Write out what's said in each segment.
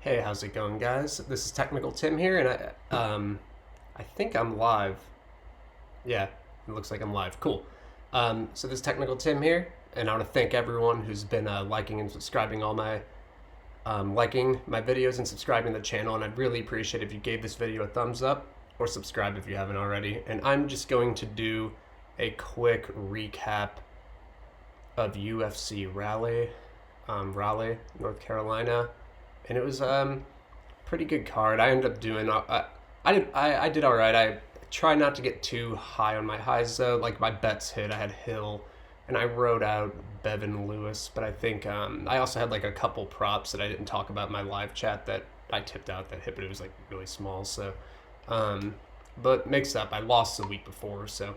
Hey, how's it going, guys? This is Technical Tim here, and I think I'm live. Yeah, it looks like I'm live. Cool. So this is Technical Tim here, and I want to thank everyone who's been liking and subscribing liking my videos and subscribing to the channel. And I'd really appreciate if you gave this video a thumbs up or subscribe if you haven't already. And I'm just going to do a quick recap of UFC Raleigh, North Carolina, and it was pretty good card. I ended up doing I did all right. I try not to get too high on my highs though. Like my bets hit. I had Hill, and I wrote out Bevan Lewis, but I think I also had like a couple props that I didn't talk about in my live chat that I tipped out that hit, but it was like really small. So, but mixed up. I lost the week before, so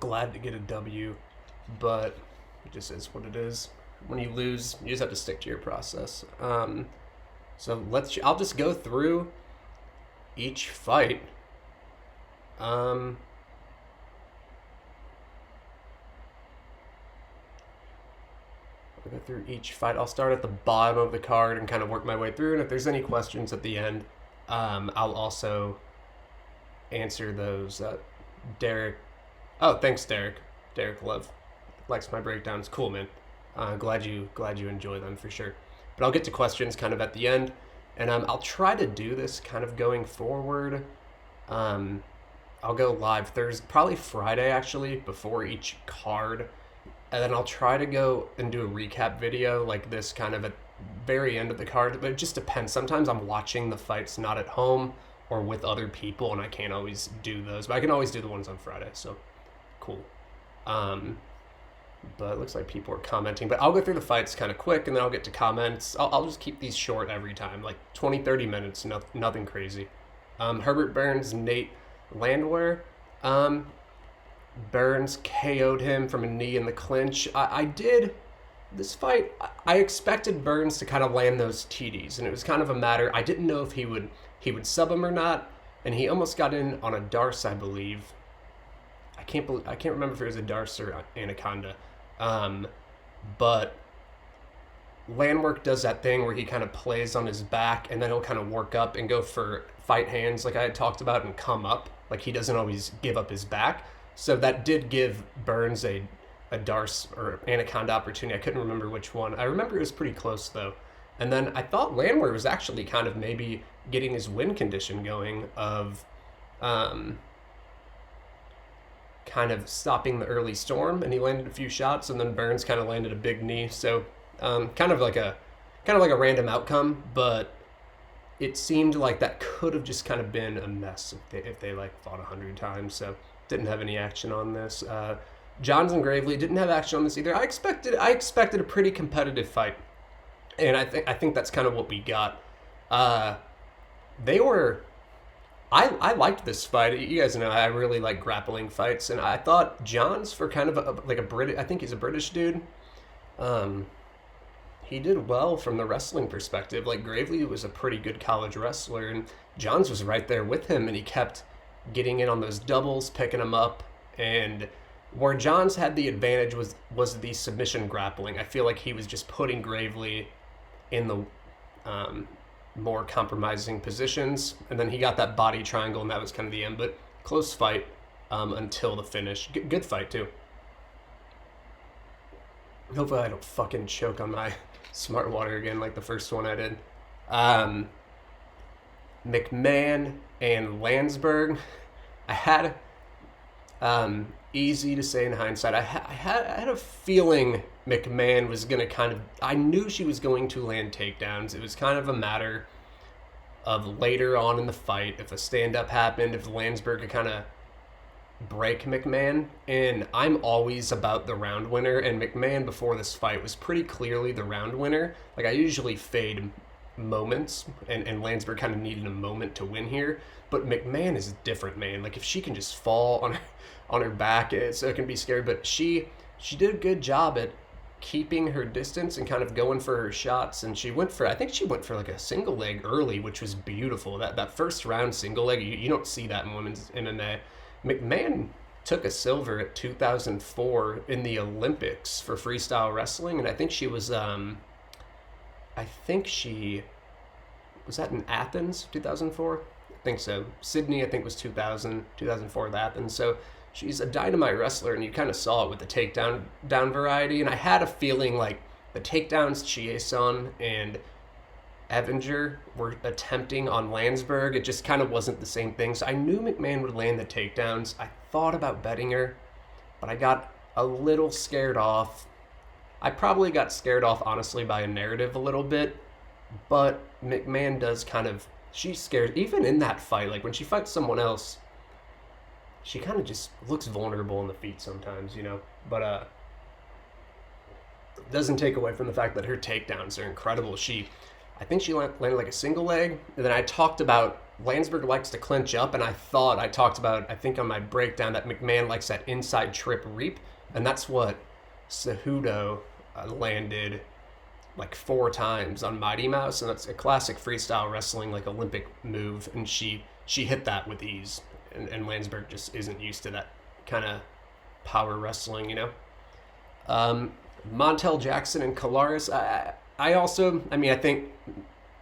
glad to get a W, but it just is what it is. When you lose, you just have to stick to your process. So I'll just go through each fight. I'll go through each fight. I'll start at the bottom of the card and kind of work my way through. And if there's any questions at the end, I'll also answer those. Derek. Oh, thanks, Derek. Derek Love likes my breakdowns. Cool, man. Glad you enjoy them for sure. But I'll get to questions kind of at the end, and I'll try to do this kind of going forward. I'll go live Thursday, probably Friday actually, before each card, and then I'll try to go and do a recap video like this kind of at very end of the card. But it just depends. Sometimes I'm watching the fights not at home or with other people, and I can't always do those, but I can always do the ones on Friday. So cool. But it looks like people are commenting. But I'll go through the fights kind of quick, and then I'll get to comments. I'll just keep these short every time, like 20-30 minutes, nothing crazy. Herbert Burns, Nate Landwehr. Burns KO'd him from a knee in the clinch. I did this fight. I expected Burns to kind of land those TDs, and it was kind of a matter. I didn't know if he would sub him or not, and he almost got in on a Darce, I believe. I can't remember if it was a Darce or Anaconda. But Landwork does that thing where he kind of plays on his back, and then he'll kind of work up and go for fight hands like I had talked about and come up. Like he doesn't always give up his back. So that did give Burns a Darce or Anaconda opportunity. I couldn't remember which one. I remember it was pretty close though. And then I thought Landwehr was actually kind of maybe getting his win condition going of kind of stopping the early storm, and he landed a few shots, and then Burns kind of landed a big knee. So kind of like a random outcome, but it seemed like that could have just kind of been a mess if they like fought 100 times. So didn't have any action on this. Johns and Gravely didn't have action on this either. I expected a pretty competitive fight, and I think that's kind of what we got. I liked this fight. You guys know I really like grappling fights, and I thought Johns, for kind of like a British, I think he's a British dude. He did well from the wrestling perspective. Like Gravely was a pretty good college wrestler, and Johns was right there with him, and he kept getting in on those doubles, picking him up, and where Johns had the advantage was the submission grappling. I feel like he was just putting Gravely in the more compromising positions, and then he got that body triangle, and that was kind of the end. But close fight until the finish. Good fight too. Hopefully I don't fucking choke on my smart water again like the first one I did. McMahon and Landsberg. I had easy to say in hindsight. I had a feeling McMahon was going to kind of... I knew she was going to land takedowns. It was kind of a matter of later on in the fight, if a stand-up happened, if Landsberg could kind of break McMahon. And I'm always about the round winner, and McMahon before this fight was pretty clearly the round winner. Like, I usually fade moments, and Landsberg kind of needed a moment to win here. But McMahon is different, man. Like, if she can just fall on her back, so it can be scary. But she did a good job at keeping her distance and kind of going for her shots, and I think she went for like a single leg early, which was beautiful. That first round single leg, you don't see that in women's MMA. McMahon took a silver at 2004 in the Olympics for freestyle wrestling, and I think she was I think she was that in Athens, 2004. I think so. Sydney, I think was 2000, 2004 with Athens. So she's a dynamite wrestler, and you kind of saw it with the down variety. And I had a feeling like the takedowns Chieson and Evinger were attempting on Landsberg, it just kind of wasn't the same thing. So I knew McMahon would land the takedowns. I thought about betting her, but I got a little scared off. I probably got scared off, honestly, by a narrative a little bit, but McMahon does kind of, she scares, even in that fight, like when she fights someone else, she kind of just looks vulnerable in the feet sometimes, you know, but doesn't take away from the fact that her takedowns are incredible. I think she landed like a single leg. And then I talked about Landsberg likes to clinch up, and I talked about, I think on my breakdown, that McMahon likes that inside trip reap, and that's what Cejudo landed like 4 times on Mighty Mouse, and that's a classic freestyle wrestling, like Olympic move, and she hit that with ease, and Landsberg just isn't used to that kind of power wrestling, you know. Montel Jackson and Kolaris, I think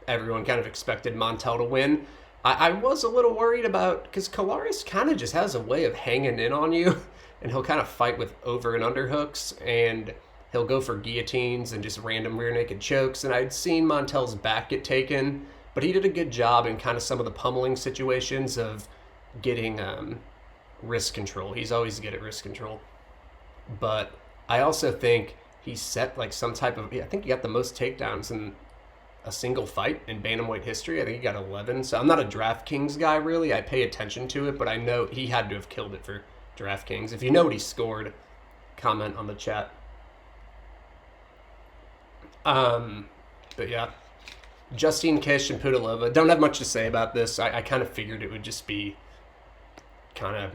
everyone kind of expected Montel to win. I was a little worried about, because Kolaris kind of just has a way of hanging in on you, and he'll kind of fight with over and under hooks, and he'll go for guillotines and just random rear naked chokes. And I'd seen Montel's back get taken, but he did a good job in kind of some of the pummeling situations of getting wrist control. He's always good at wrist control. But I also think he set like some type of, I think he got the most takedowns in a single fight in bantamweight history. I think he got 11. So I'm not a DraftKings guy really. I pay attention to it, but I know he had to have killed it for DraftKings. If you know what he scored, comment on the chat. But yeah, Justine Kish and Pudilova. Don't have much to say about this. I kind of figured it would just be kind of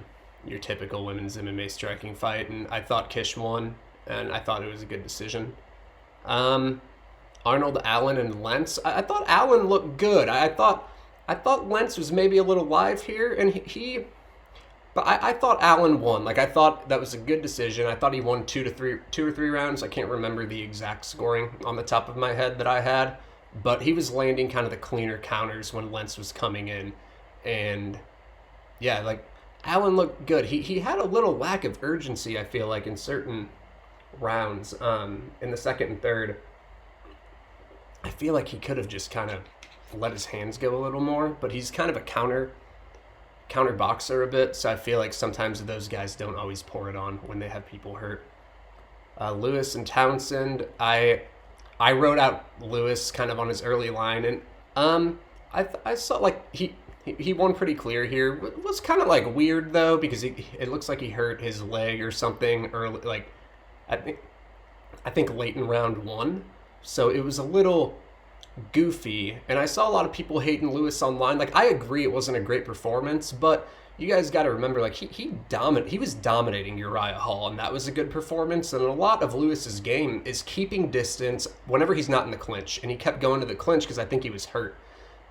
your typical women's MMA striking fight, and I thought Kish won, and I thought it was a good decision. Arnold Allen and Lentz. I thought Allen looked good. I thought Lentz was maybe a little live here, and but I thought Allen won. Like, I thought that was a good decision. I thought he won 2 or 3 rounds. I can't remember the exact scoring on the top of my head that I had, but he was landing kind of the cleaner counters when Lentz was coming in, and yeah, like Allen looked good. He had a little lack of urgency, I feel like, in certain rounds. In the second and third, I feel like he could have just kind of let his hands go a little more, but he's kind of a counter boxer a bit, so I feel like sometimes those guys don't always pour it on when they have people hurt. Lewis and Townsend, I wrote out Lewis kind of on his early line, and I saw like he won pretty clear here. It was kind of like weird though, because it looks like he hurt his leg or something early, like I think late in round 1, so it was a little goofy, and I saw a lot of people hating Lewis online. Like, I agree it wasn't a great performance, but you guys got to remember, like, he was dominating Uriah Hall, and that was a good performance. And a lot of Lewis's game is keeping distance whenever he's not in the clinch, and he kept going to the clinch because I think he was hurt.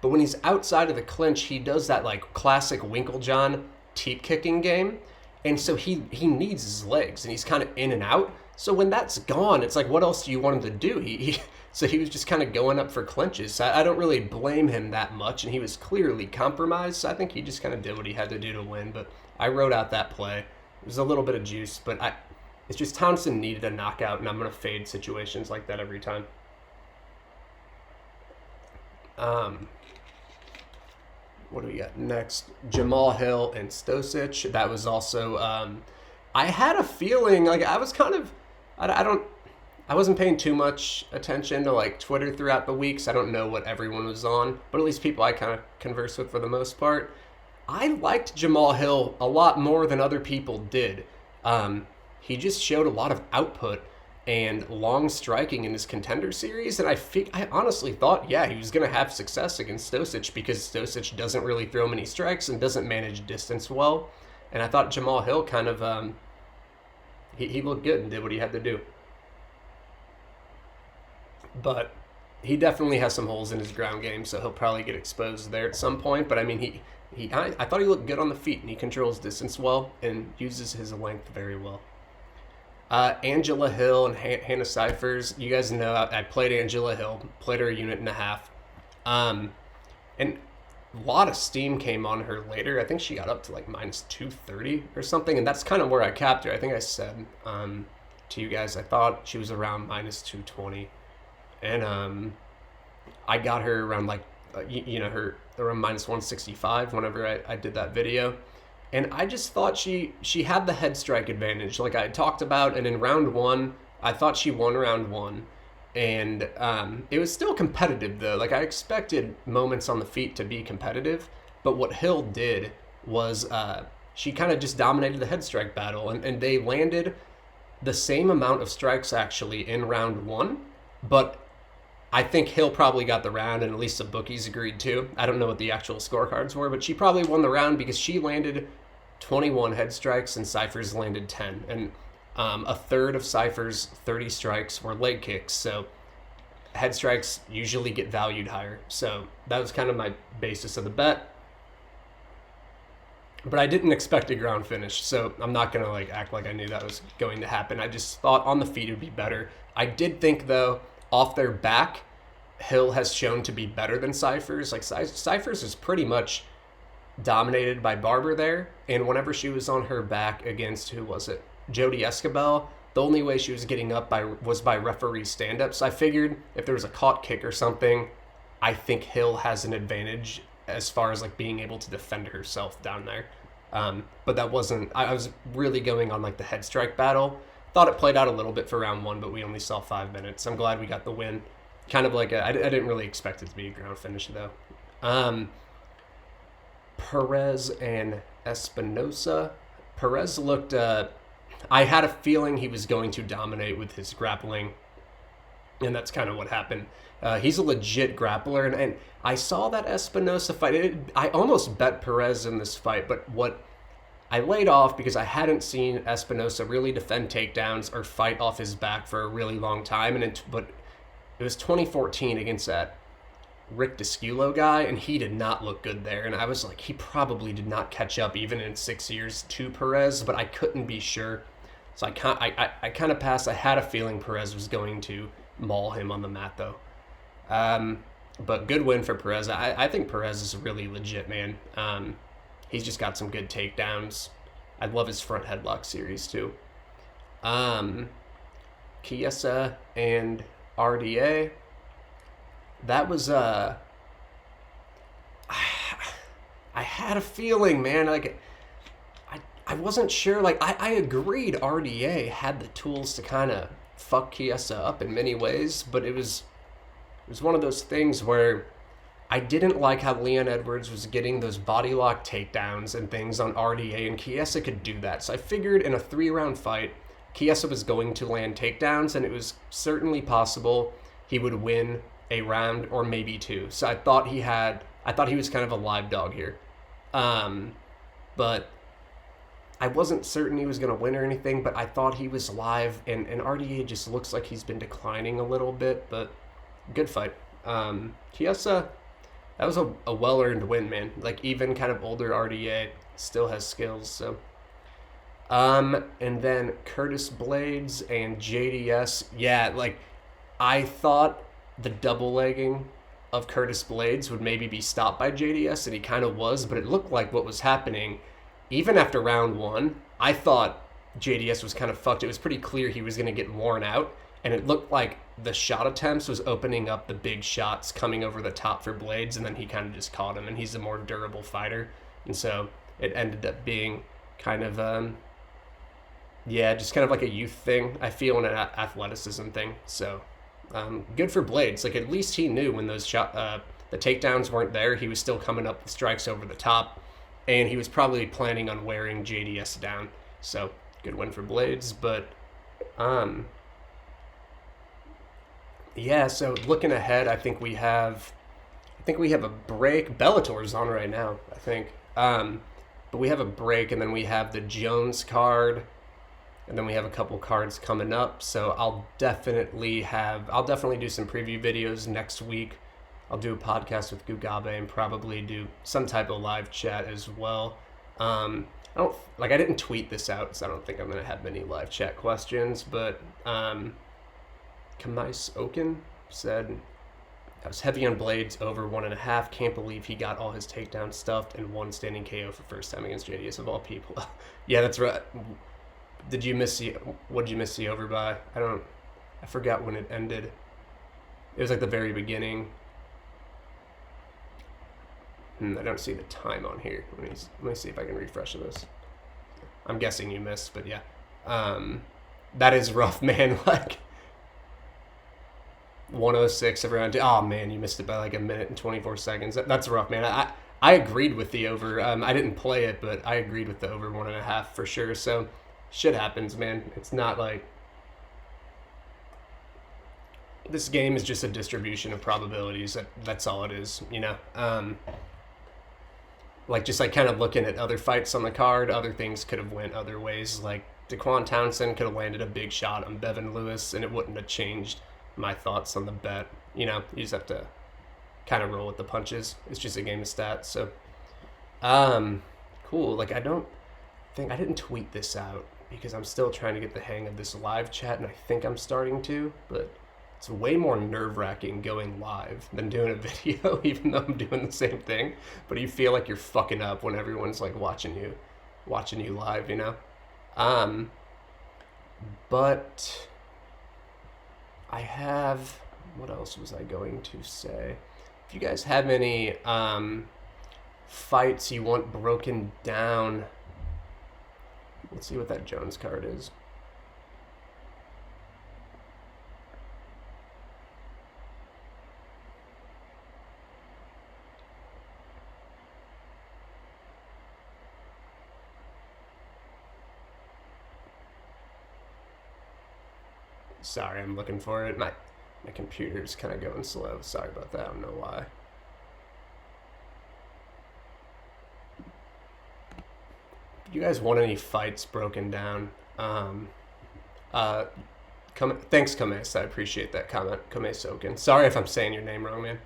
But when he's outside of the clinch, he does that like classic Winklejohn teep kicking game, and so he needs his legs, and he's kind of in and out. So when that's gone, it's like, what else do you want him to do? So he was just kind of going up for clinches. So I don't really blame him that much, and he was clearly compromised. So I think he just kind of did what he had to do to win. But I wrote out that play. It was a little bit of juice, but it's just Townsend needed a knockout, and I'm going to fade situations like that every time. What do we got next? Jamal Hill and Stosic. That was also, I had a feeling, like, I was kind of, I wasn't paying too much attention to like Twitter throughout the weeks. I don't know what everyone was on, but at least people I kind of converse with for the most part. I liked Jamal Hill a lot more than other people did. He just showed a lot of output and long striking in his Contender Series, and I honestly thought, yeah, he was going to have success against Stosic, because Stosic doesn't really throw many strikes and doesn't manage distance well. And I thought Jamal Hill kind of, he looked good and did what he had to do. But he definitely has some holes in his ground game, so he'll probably get exposed there at some point. But I mean, I thought he looked good on the feet, and he controls distance well and uses his length very well. Angela Hill and Hannah Cyphers. You guys know I played Angela Hill, played her a unit and a half. And a lot of steam came on her later. I think she got up to like minus 230 or something. And that's kind of where I capped her. I think I said to you guys, I thought she was around minus 220. And I got her around like, her around minus 165 whenever I did that video. And I just thought she had the head strike advantage, like I talked about. And in round one, I thought she won round one. And it was still competitive, though. Like, I expected moments on the feet to be competitive. But what Hill did was she kind of just dominated the head strike battle. And they landed the same amount of strikes, actually, in round one. But I think Hill probably got the round, and at least the bookies agreed too. I don't know what the actual scorecards were, but she probably won the round because she landed 21 head strikes and Cyphers landed 10. And a third of Cyphers' 30 strikes were leg kicks. So head strikes usually get valued higher. So that was kind of my basis of the bet. But I didn't expect a ground finish, so I'm not going to like act like I knew that was going to happen. I just thought on the feet it would be better. I did think, though, off their back, Hill has shown to be better than Cyphers. Like, Cyphers is pretty much dominated by Barber there. And whenever she was on her back against, who was it? Jody Escabel, the only way she was getting up was by referee stand-up. So I figured if there was a caught kick or something, I think Hill has an advantage as far as like being able to defend herself down there. But that wasn't, I was really going on like the head strike battle. Thought it played out a little bit for round one, but we only saw 5 minutes. I'm glad we got the win. Kind of like I didn't really expect it to be a ground finish, though. Perez and Espinosa. Perez looked, I had a feeling he was going to dominate with his grappling, and that's kind of what happened. He's a legit grappler, and I saw that Espinosa fight. I almost bet Perez in this fight, but what I laid off because I hadn't seen Espinosa really defend takedowns or fight off his back for a really long time. But it was 2014 against that Rick Desculo guy, and he did not look good there. And I was like, he probably did not catch up even in 6 years to Perez, but I couldn't be sure. So I kind of passed. I had a feeling Perez was going to maul him on the mat, though. But good win for Perez. I think Perez is really legit, man. He's just got some good takedowns. I love his front headlock series, too. Chiesa and RDA. That was, I had a feeling, man. Like, I wasn't sure. Like, I agreed RDA had the tools to kind of fuck Chiesa up in many ways, but it was one of those things where I didn't like how Leon Edwards was getting those body lock takedowns and things on RDA, and Chiesa could do that. So I figured in a 3-round fight, Chiesa was going to land takedowns, and it was certainly possible he would win a round or maybe 2. So I thought he was kind of a live dog here. But I wasn't certain he was going to win or anything, but I thought he was live, and RDA just looks like he's been declining a little bit, but good fight. Chiesa, that was a well-earned win, man. Like, even kind of older RDA still has skills, so. And then Curtis Blades and JDS. Yeah, like, I thought the double-legging of Curtis Blades would maybe be stopped by JDS, and he kind of was, but it looked like what was happening, even after round 1, I thought JDS was kind of fucked. It was pretty clear he was going to get worn out, and it looked like the shot attempts was opening up the big shots coming over the top for Blades, and then he kind of just caught him, and he's a more durable fighter. And so it ended up being kind of, just kind of like a youth thing, I feel, and an athleticism thing. So good for Blades. Like, at least he knew when those the takedowns weren't there, he was still coming up with strikes over the top, and he was probably planning on wearing JDS down. So good win for Blades, but so looking ahead, I think we have a break. Bellator's on right now, I think. But we have a break, and then we have the Jones card, and then we have a couple cards coming up. So I'll definitely do some preview videos next week. I'll do a podcast with Gugabe and probably do some type of live chat as well. I didn't tweet this out, so I don't think I'm gonna have many live chat questions. But Kamais Oken said, "I was heavy on blades over 1.5. Can't believe he got all his takedowns stuffed and one standing KO for first time against JDS of all people." Yeah, that's right. Did you miss the? What did you miss the over by? I forgot when it ended. It was like the very beginning. I don't see the time on here. Let me see if I can refresh this. I'm guessing you missed, but yeah. That is rough, man. Like 106 of round two. Oh man, you missed it by like a minute and 24 seconds. That's rough, man. I agreed with the over. I didn't play it, but I agreed with the over 1.5 for sure. So shit happens, man. It's not like this game is just a distribution of probabilities. That's all it is, you know. Like just like kind of looking at other fights on the card, other things could have went other ways. Like Daquan Townsend could have landed a big shot on Bevan Lewis, and it wouldn't have changed my thoughts on the bet. You know, you just have to kind of roll with the punches. It's just a game of stats. So, cool. Like I didn't tweet this out because I'm still trying to get the hang of this live chat, and I think I'm starting to, but it's way more nerve-wracking going live than doing a video, even though I'm doing the same thing. But you feel like you're fucking up when everyone's like watching you live, you know? But I have, what else was I going to say? If you guys have any fights you want broken down, let's see what that Jones card is. Sorry, I'm looking for it. My computer's kind of going slow. Sorry about that. I don't know why. If you guys want any fights broken down, thanks, Kames. I appreciate that comment, Kames Oken. Sorry if I'm saying your name wrong, man.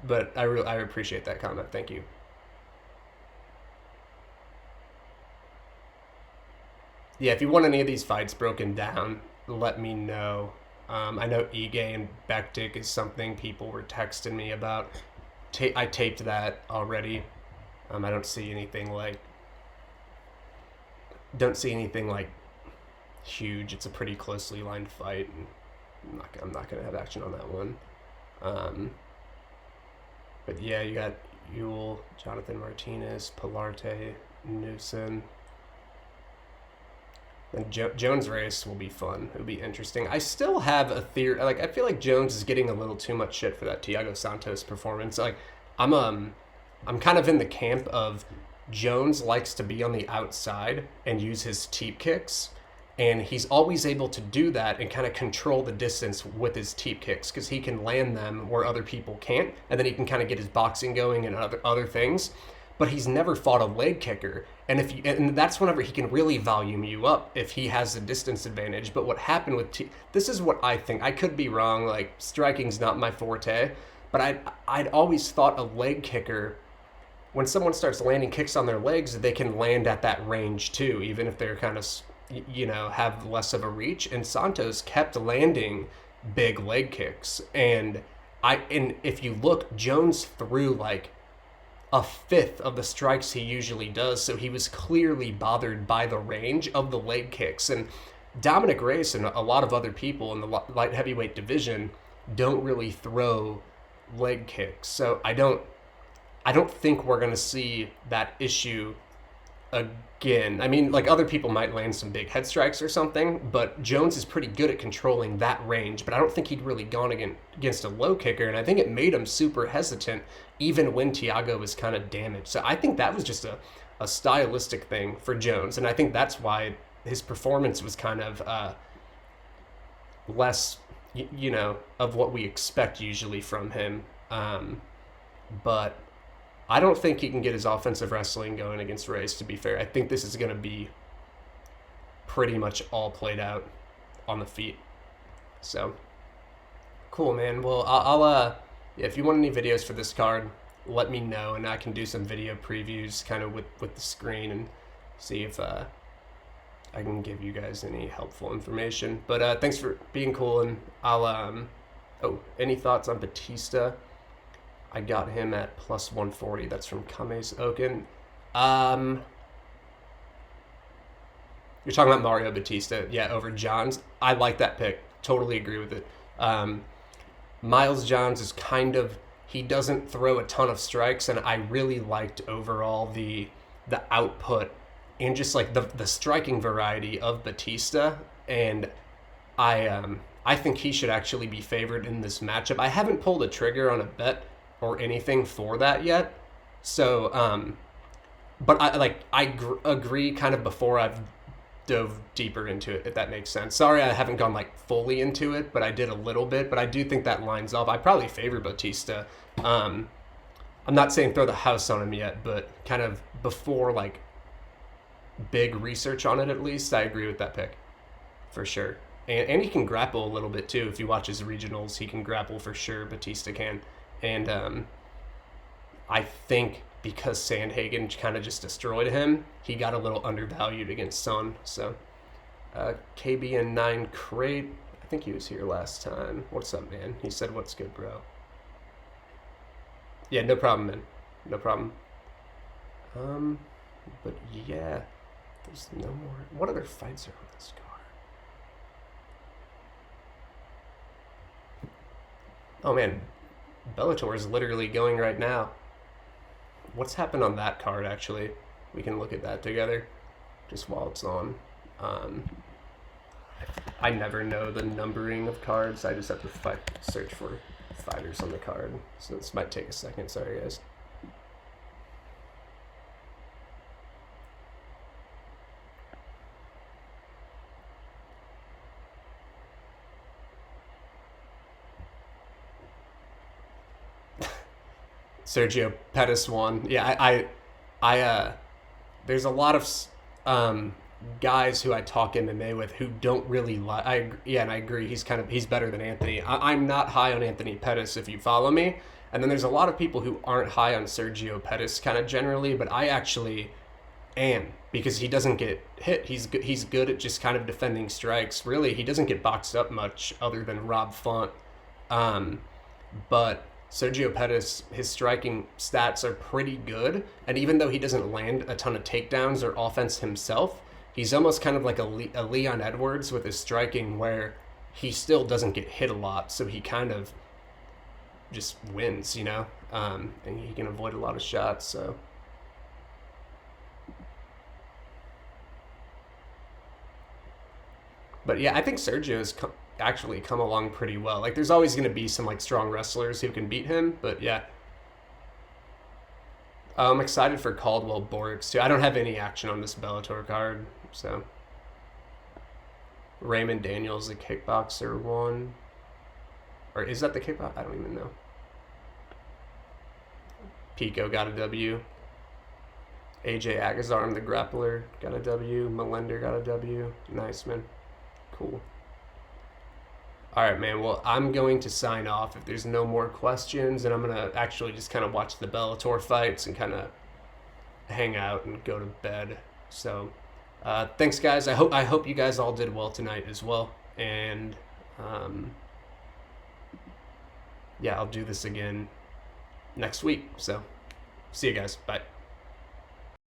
But I appreciate that comment. Thank you. Yeah, if you want any of these fights broken down, let me know. I know Ige and Bektik is something people were texting me about. I taped that already. I don't see anything like huge. It's a pretty closely lined fight, and I'm not gonna have action on that one. But yeah, you got Ewell, Jonathan Martinez, Pilarte, Newson. And Jones race will be fun. It'll be interesting. I still have a theory. Like I feel like Jones is getting a little too much shit for that Thiago Santos performance. Like I'm kind of in the camp of Jones likes to be on the outside and use his teep kicks, and he's always able to do that and kind of control the distance with his teep kicks because he can land them where other people can't, and then he can kind of get his boxing going and other things. But he's never fought a leg kicker. And and that's whenever he can really volume you up if he has a distance advantage. But what happened with this is what I think. I could be wrong. Like striking's not my forte, but I'd always thought a leg kicker, when someone starts landing kicks on their legs, they can land at that range too, even if they're kind of, you know, have less of a reach. And Santos kept landing big leg kicks, and if you look, Jones threw like a fifth of the strikes he usually does, so he was clearly bothered by the range of the leg kicks. And Dominic Reyes and a lot of other people in the light heavyweight division don't really throw leg kicks, so I don't think we're gonna see that issue again. I mean, like other people might land some big head strikes or something, but Jones is pretty good at controlling that range. But I don't think he'd really gone against a low kicker, and I think it made him super hesitant even when Thiago was kind of damaged. So I think that was just a stylistic thing for Jones, and I think that's why his performance was kind of less, you know, of what we expect usually from him. But I don't think he can get his offensive wrestling going against Reyes, to be fair. I think this is going to be pretty much all played out on the feet. So, cool, man. Well, I'll if you want any videos for this card, let me know, and I can do some video previews kind of with the screen and see if I can give you guys any helpful information. But thanks for being cool, and I'll any thoughts on Batista? I got him at plus 140. That's from Kames Oken. You're talking about Mario Batista, yeah, over Johns. I like that pick. Totally agree with it. Miles Johns is he doesn't throw a ton of strikes, and I really liked overall the output and just like the striking variety of Batista, and I think he should actually be favored in this matchup. I haven't pulled a trigger on a bet or anything for that yet, so but I agree kind of before I've dove deeper into it, if that makes sense. Sorry I haven't gone like fully into it, but I did a little bit, but I do think that lines up. I probably favor Batista. I'm not saying throw the house on him yet, but kind of before like big research on it, at least I agree with that pick for sure. And he can grapple a little bit too. If you watch his regionals, he can grapple for sure. Batista can. And I think because Sandhagen kind of just destroyed him, he got a little undervalued against Son. So KBN9 Crate, I think he was here last time. What's up, man? He said, what's good, bro? Yeah, no problem, man. No problem. But yeah, there's no more. What other fights are on this card? Oh man, Bellator is literally going right now. What's happened on that card, actually? We can look at that together, just while it's on. I never know the numbering of cards. I just have to search for fighters on the card. So this might take a second. Sorry, guys. Sergio Pettis won. Yeah, I there's a lot of guys who I talk MMA with who don't really like. And I agree. He's better than Anthony. I'm not high on Anthony Pettis, if you follow me. And then there's a lot of people who aren't high on Sergio Pettis, kind of generally, but I actually am, because he doesn't get hit. He's good at just kind of defending strikes. Really, he doesn't get boxed up much, other than Rob Font. But Sergio Pettis, his striking stats are pretty good, and even though he doesn't land a ton of takedowns or offense himself, he's almost kind of like a Leon Edwards with his striking, where he still doesn't get hit a lot, so he kind of just wins, you know, and he can avoid a lot of shots, so. But yeah, I think Sergio's actually come along pretty well. Like, there's always going to be some like strong wrestlers who can beat him, but yeah. I'm excited for Caldwell Borix too. I don't have any action on this Bellator card, so. Raymond Daniels, the kickboxer, won. Or is that the kickboxer? I don't even know. Pico got a W. AJ Agazarm, the grappler, got a W. Melender got a W. Nice, man. Cool. All right, man. Well, I'm going to sign off if there's no more questions, and I'm going to actually just kind of watch the Bellator fights and kind of hang out and go to bed. So, thanks, guys. I hope you guys all did well tonight as well. And, yeah, I'll do this again next week. So, see you guys. Bye.